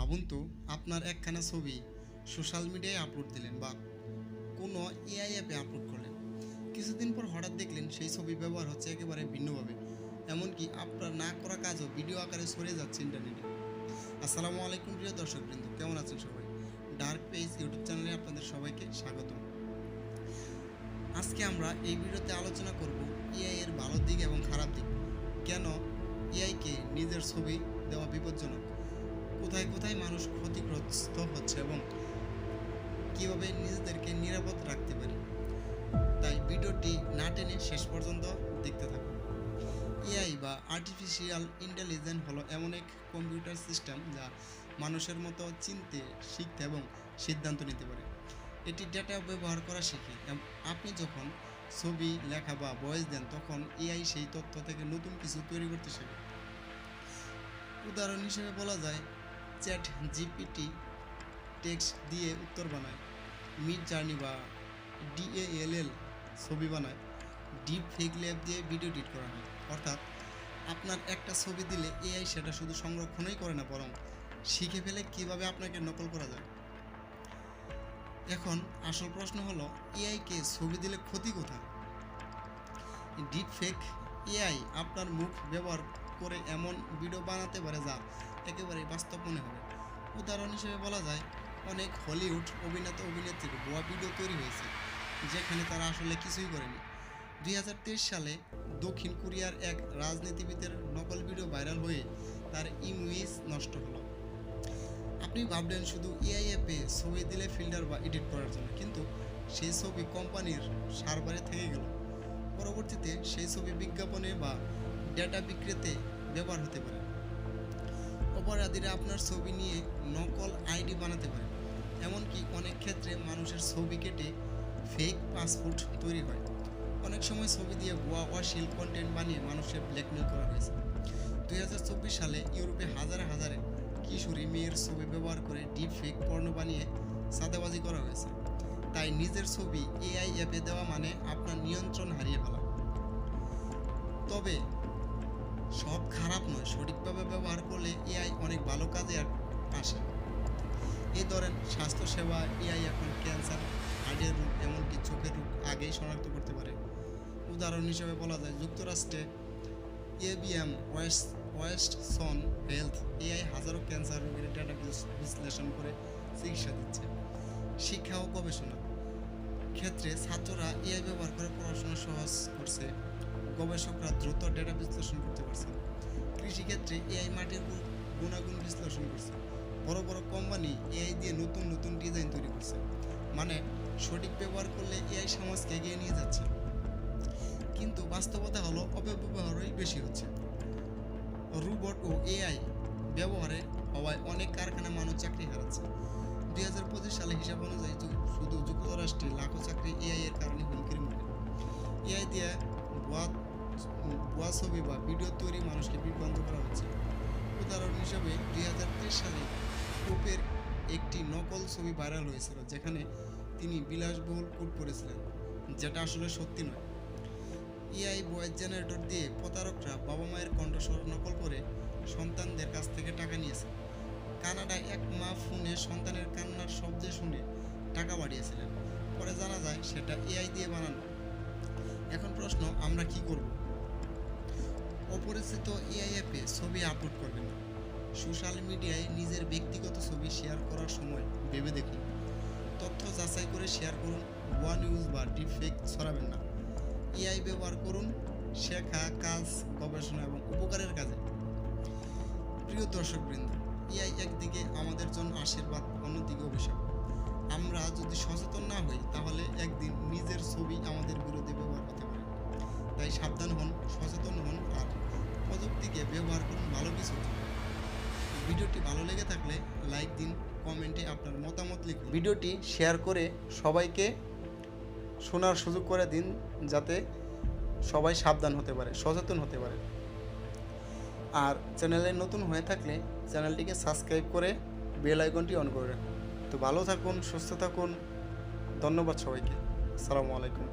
ভাবুন তো, আপনার একখানা ছবি সোশ্যাল মিডিয়ায় আপলোড দিলেন বা কোনো এআই অ্যাপে আপলোড করলেন। কিছুদিন পর হঠাৎ দেখলেন সেই ছবি ব্যবহার হচ্ছে একেবারে ভিন্নভাবে, এমনকি আপনার না করা কাজও ভিডিও আকারে ছড়িয়ে যাচ্ছে ইন্টারনেটে। আসসালামু আলাইকুম প্রিয় দর্শকবৃন্দ, কেমন আছেন সবাই? ডার্ক পেজ ইউটিউব চ্যানেলে আপনাদের সবাইকে স্বাগতম। আজকে আমরা এই ভিডিওতে আলোচনা করব এআই এর ভালো দিক এবং খারাপ দিক, কেন এআইকে নিজের ছবি দেওয়া বিপজ্জনক, কোথায় কোথায় মানুষ ক্ষতিগ্রস্ত হচ্ছে এবং কীভাবে নিজেদেরকে নিরাপদ রাখতে পারি। তাই ভিডিওটি না টেনে শেষ পর্যন্ত দেখতে থাকুন। এআই বা আর্টিফিশিয়াল ইন্টেলিজেন্স হলো এমন এক কম্পিউটার সিস্টেম যা মানুষের মতো চিনতে, শিখতে এবং সিদ্ধান্ত নিতে পারে। এটি ডেটা ব্যবহার করা শেখে। আপনি যখন ছবি, লেখা বা ভয়েস দেন, তখন এআই সেই তথ্য থেকে নতুন কিছু তৈরি করতে শেখে। উদাহরণ হিসেবে বলা যায়, চ্যাট জিপিটি টেক্সট দিয়ে উত্তর বানায়, মিড জার্নি বা ডিএএলএল ছবি বানায়, ডিপ ফেক ল্যাব দিয়ে ভিডিও এডিট করা হয়। অর্থাৎ আপনার একটা ছবি দিলে এআই সেটা শুধু সংরক্ষণই করে না, বরং শিখে ফেলে কীভাবে আপনাকে নকল করা যায়। এখন আসল প্রশ্ন হলো, এআইকে ছবি দিলে ক্ষতি কোথায়? ডিপ ফেক এআই আপনার মুখ ব্যবহার করে এমন ভিডিও বানাতে পারে যা একেবারে বাস্তব মনে হবে। উদাহরণ হিসেবে বলা যায়, অনেক হলিউড অভিনেতা অভিনেত্রীর ভুয়া ভিডিও তৈরি হয়েছে যেখানে তারা আসলে কিছুই করেনি। 2023 সালে দক্ষিণ কোরিয়ার এক রাজনীতিবিদের নকল ভিডিও ভাইরাল হয়ে তার ইমেজ নষ্ট হলো। আপনি ভাবলেন শুধু এআই অ্যাপে ছবি দিলে ফিল্টার বা এডিট করার জন্য, কিন্তু সেই ছবি কোম্পানির সার্ভারে থেকে গেল। পরবর্তীতে সেই ছবি বিজ্ঞাপনে বা ডেটা বিক্রিতে ব্যবহার হতে পারে। অপরাধীরা আপনার ছবি নিয়ে নকল আইডি বানাতে পারে। এমনকি অনেক ক্ষেত্রে মানুষের ছবি কেটে ফেক পাসপোর্ট তৈরি হয়। অনেক সময় ছবি দিয়ে ভুয়া অশ্লীল কন্টেন্ট বানিয়ে মানুষের ব্ল্যাকমেল করা হয়েছে। 2024 সালে ইউরোপে হাজারে হাজারে কিশোরী মেয়ের ছবি ব্যবহার করে ডিপ ফেক পর্ন বানিয়ে চাঁদাবাজি করা হয়েছে। তাই নিজের ছবি এআই অ্যাপে দেওয়া মানে আপনার নিয়ন্ত্রণ হারিয়ে ফেলা। তবে সব খারাপ নয়, সঠিকভাবে ব্যবহার করলে এআই অনেক ভালো কাজে আসে। এই ধরেন স্বাস্থ্যসেবা, এআই এখন ক্যান্সার, হার্টের রোগ, এমনকি চোখের রোগ আগেই শনাক্ত করতে পারে। উদাহরণ হিসেবে বলা যায়, যুক্তরাষ্ট্রে এবিএম ওয়েস্টসন হেলথ এআই হাজারো ক্যান্সার রোগের ডেটা বিশ্লেষণ করে চিকিৎসা দিচ্ছে। শিক্ষা ও গবেষণা ক্ষেত্রে ছাত্ররা এআই ব্যবহার করে পড়াশোনা সহজ করছে, গবেষকরা দ্রুত ডেটা বিশ্লেষণ করতে পারছে। কৃষিক্ষেত্রে এআই মাটির গুণাগুণ বিশ্লেষণ করছে। বড় বড় কোম্পানি এআই দিয়ে নতুন নতুন ডিজাইন তৈরি করছে। মানে সঠিক ব্যবহার করলে এআই সমাজকে এগিয়ে নিয়ে যাচ্ছে। কিন্তু বাস্তবতা হলো, অপব্যবহারই বেশি হচ্ছে। রোবট ও এআই ব্যবহারে হওয়ায় অনেক কারখানা মানব চাকরি হারাচ্ছে। 2025 সালে হিসাব অনুযায়ী শুধু যুক্তরাষ্ট্রে লাখো চাকরি এআই এর কারণে হুমকির মুখে। এআই দিয়ে ভুয়া ছবি বা ভিডিও তৈরি মানুষকে বিভ্রান্ত করা হচ্ছে। উদাহরণ হিসেবে 2023 সালে পোপের একটি নকল ছবি ভাইরাল হয়েছিল যেখানে তিনি বিলাসবহুল কোট পরেছিলেন, যেটা আসলে সত্যি নয়। এআই ভয়েস জেনারেটর দিয়ে প্রতারকরা বাবা মায়ের কণ্ঠস্বর নকল করে সন্তানদের কাছ থেকে টাকা নিয়েছে। কানাডায় এক মা ফোনে সন্তানের কান্নার শব্দ শুনে টাকা পাঠিয়েছিলেন। পরে জানা যায় সেটা এআই দিয়ে বানানো। এখন প্রশ্ন, আমরা কি করব? অপরিচিত এআই অ্যাপে ছবি আপলোড করবেন না। সোশ্যাল মিডিয়ায় নিজের ব্যক্তিগত ছবি শেয়ার করার সময় ভেবে দেখুন। তথ্য যাচাই করে শেয়ার করুন। ভুয়া নিউজ বা ডিপফেক ছড়াবেন না। এআই ব্যবহার করুন শেখা, কাজ, গবেষণা এবং উপকারের কাজে। প্রিয় দর্শকবৃন্দ, এআই একদিকে আমাদের জন্য আশীর্বাদ, অন্যদিকে অভিশাপ। আমরা যদি সচেতন না হই, তাহলে একদিন নিজের ছবি আমাদের বিরুদ্ধে ব্যবহার হতে পারে। তাই সাবধান হন, সচেতন হন আর প্রযুক্তিকে ব্যবহার করুন ভালো কিছু। ভিডিওটি ভালো লেগে থাকলে লাইক দিন, কমেন্টে আপনার মতামত লিখুন। ভিডিওটি শেয়ার করে সবাইকে শোনার সুযোগ করে দিন, যাতে সবাই সাবধান হতে পারে, সচেতন হতে পারে। আর চ্যানেলে নতুন হয়ে থাকলে চ্যানেলটিকে সাবস্ক্রাইব করে বেল আইকনটি অন করে রাখুন। তো ভালো থাকুন, সুস্থ থাকুন। ধন্যবাদ সবাইকে। আসসালামু আলাইকুম।